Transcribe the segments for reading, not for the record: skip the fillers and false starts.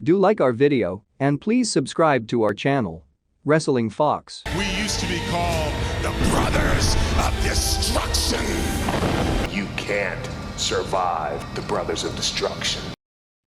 Do like our video and please subscribe to our channel, Wrestling Fox. We used to be called the Brothers of Destruction. You can't survive the Brothers of Destruction.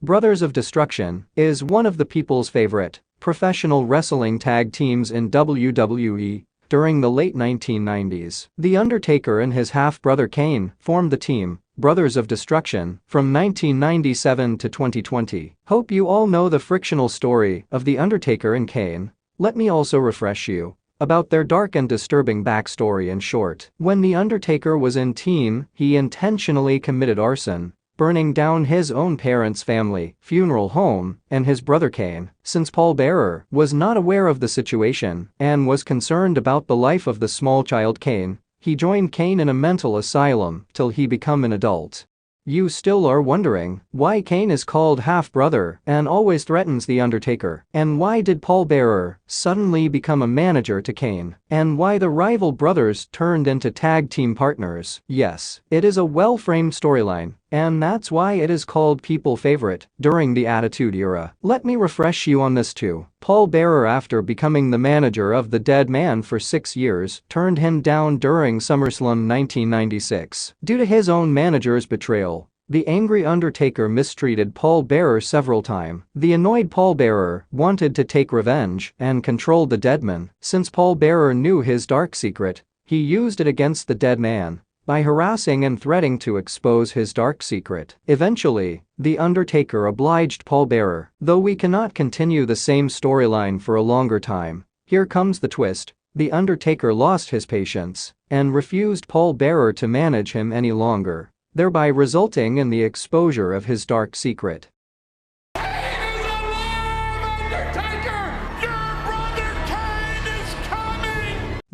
Brothers of Destruction is one of the people's favorite professional wrestling tag teams in WWE. During the late 1990s, The Undertaker and his half-brother Kane formed the team, Brothers of Destruction, from 1997 to 2020. Hope you all know the frictional story of The Undertaker and Kane. Let me also refresh you about their dark and disturbing backstory in short. When The Undertaker was in teen, he intentionally committed arson, burning down his own parents' family funeral home and his brother Kane. Since Paul Bearer was not aware of the situation and was concerned about the life of the small child Kane, he joined Kane in a mental asylum till he became an adult. You still are wondering why Kane is called half-brother and always threatens The Undertaker, and why did Paul Bearer suddenly become a manager to Kane, and why the rival brothers turned into tag team partners. Yes, it is a well-framed storyline, and that's why it is called people favorite during the Attitude Era. Let me refresh you on this too. Paul Bearer, after becoming the manager of the Dead Man for 6 years, turned him down during SummerSlam 1996. Due to his own manager's betrayal, the angry Undertaker mistreated Paul Bearer several times. The annoyed Paul Bearer wanted to take revenge and control the Deadman. Since Paul Bearer knew his dark secret, he used it against the Dead Man by harassing and threatening to expose his dark secret. Eventually, The Undertaker obliged Paul Bearer. Though we cannot continue the same storyline for a longer time, here comes the twist. The Undertaker lost his patience and refused Paul Bearer to manage him any longer, thereby resulting in the exposure of his dark secret.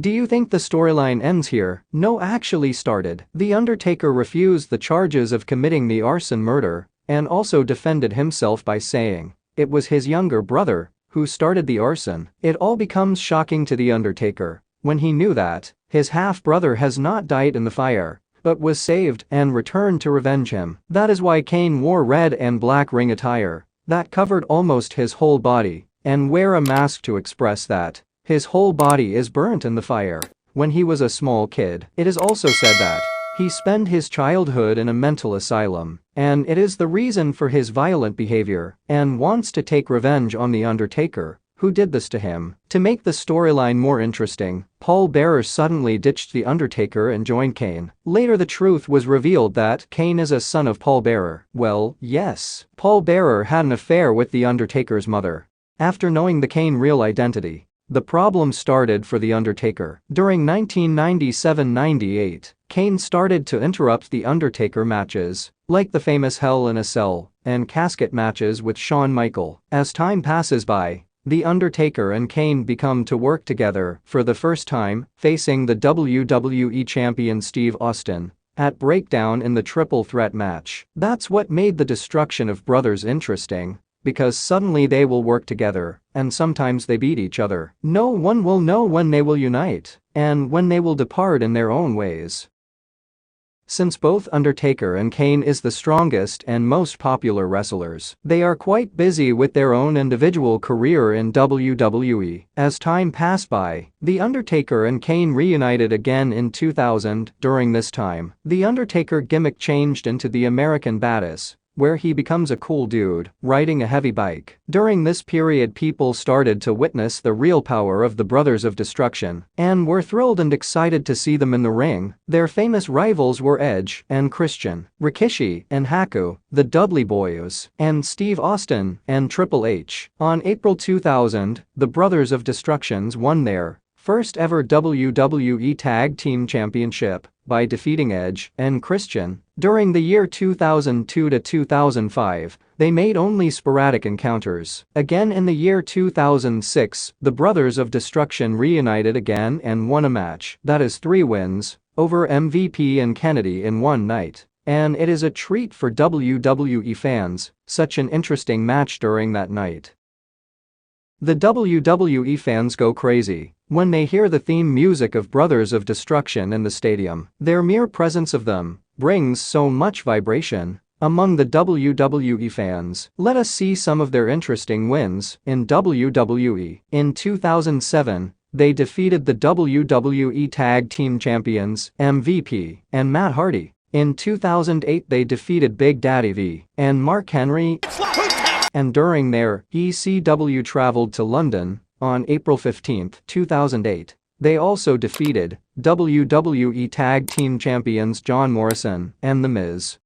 Do you think the storyline ends here? No, actually started. The Undertaker refused the charges of committing the arson murder and also defended himself by saying it was his younger brother who started the arson. It all becomes shocking to The Undertaker when he knew that his half-brother has not died in the fire but was saved and returned to revenge him. That is why Kane wore red and black ring attire that covered almost his whole body and wear a mask to express that his whole body is burnt in the fire. When he was a small kid, it is also said that he spent his childhood in a mental asylum, and it is the reason for his violent behavior and wants to take revenge on The Undertaker, who did this to him. To make the storyline more interesting, Paul Bearer suddenly ditched The Undertaker and joined Kane. Later the truth was revealed that Kane is a son of Paul Bearer. Well, yes, Paul Bearer had an affair with The Undertaker's mother. After knowing the Kane real identity, the problem started for The Undertaker. During 1997-98, Kane started to interrupt The Undertaker matches, like the famous Hell in a Cell and casket matches with Shawn Michaels. As time passes by, The Undertaker and Kane become to work together for the first time, facing the WWE champion Steve Austin at Breakdown in the Triple Threat match. That's what made the Destruction of Brothers interesting, because suddenly they will work together, and sometimes they beat each other. No one will know when they will unite, and when they will depart in their own ways. Since both Undertaker and Kane is the strongest and most popular wrestlers, they are quite busy with their own individual career in WWE. As time passed by, The Undertaker and Kane reunited again in 2000. During this time, The Undertaker gimmick changed into the American Badass, where he becomes a cool dude riding a heavy bike. During this period, people started to witness the real power of the Brothers of Destruction and were thrilled and excited to see them in the ring. Their famous rivals were Edge and Christian, Rikishi and Haku, the Dudley Boyz, and Steve Austin and Triple H. On April 2000, the Brothers of Destruction won their first ever WWE Tag Team Championship by defeating Edge and Christian. During the year 2002 to 2005, they made only sporadic encounters. Again in the year 2006, the Brothers of Destruction reunited again and won a match, that is 3 wins, over MVP and Kennedy in one night. And it is a treat for WWE fans, such an interesting match during that night. The WWE fans go crazy when they hear the theme music of Brothers of Destruction in the stadium. Their mere presence of them brings so much vibration among the WWE fans. Let us see some of their interesting wins in WWE. In 2007, they defeated the WWE Tag Team Champions, MVP, and Matt Hardy. In 2008 they defeated Big Daddy V and Mark Henry, and during their ECW traveled to London on April 15, 2008. They also defeated WWE Tag Team Champions John Morrison and The Miz.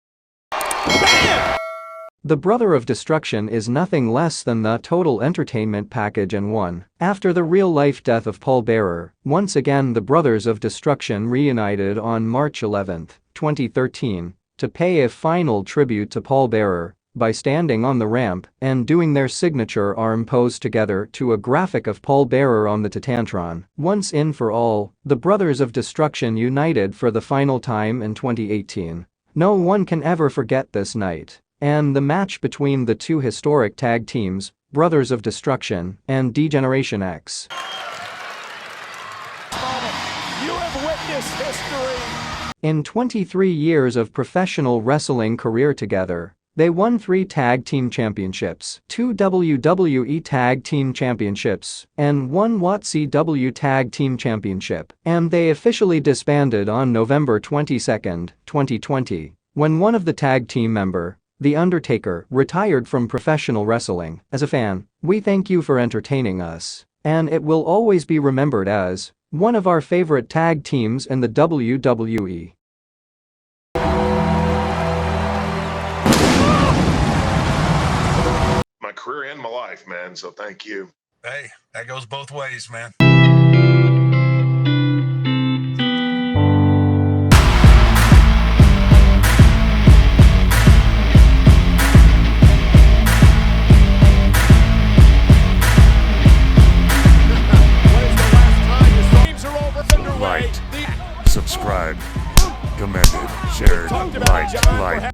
The Brother of Destruction is nothing less than the total entertainment package in one. After the real-life death of Paul Bearer, once again the Brothers of Destruction reunited on March 11, 2013, to pay a final tribute to Paul Bearer by standing on the ramp and doing their signature arm pose together to a graphic of Paul Bearer on the Titantron. Once and for all, the Brothers of Destruction united for the final time in 2018. No one can ever forget this night and the match between the two historic tag teams, Brothers of Destruction and D-Generation X. You have witnessed history. In 23 years of professional wrestling career together, they won 3 Tag Team Championships, 2 WWE Tag Team Championships, and 1 WCW Tag Team Championship, and they officially disbanded on November 22, 2020, when one of the tag team member, The Undertaker, retired from professional wrestling. As a fan, we thank you for entertaining us, and it will always be remembered as one of our favorite tag teams in the WWE. My career and my life, man, so thank you. Hey, that goes both ways, man. Like, subscribe, commented, shared, liked.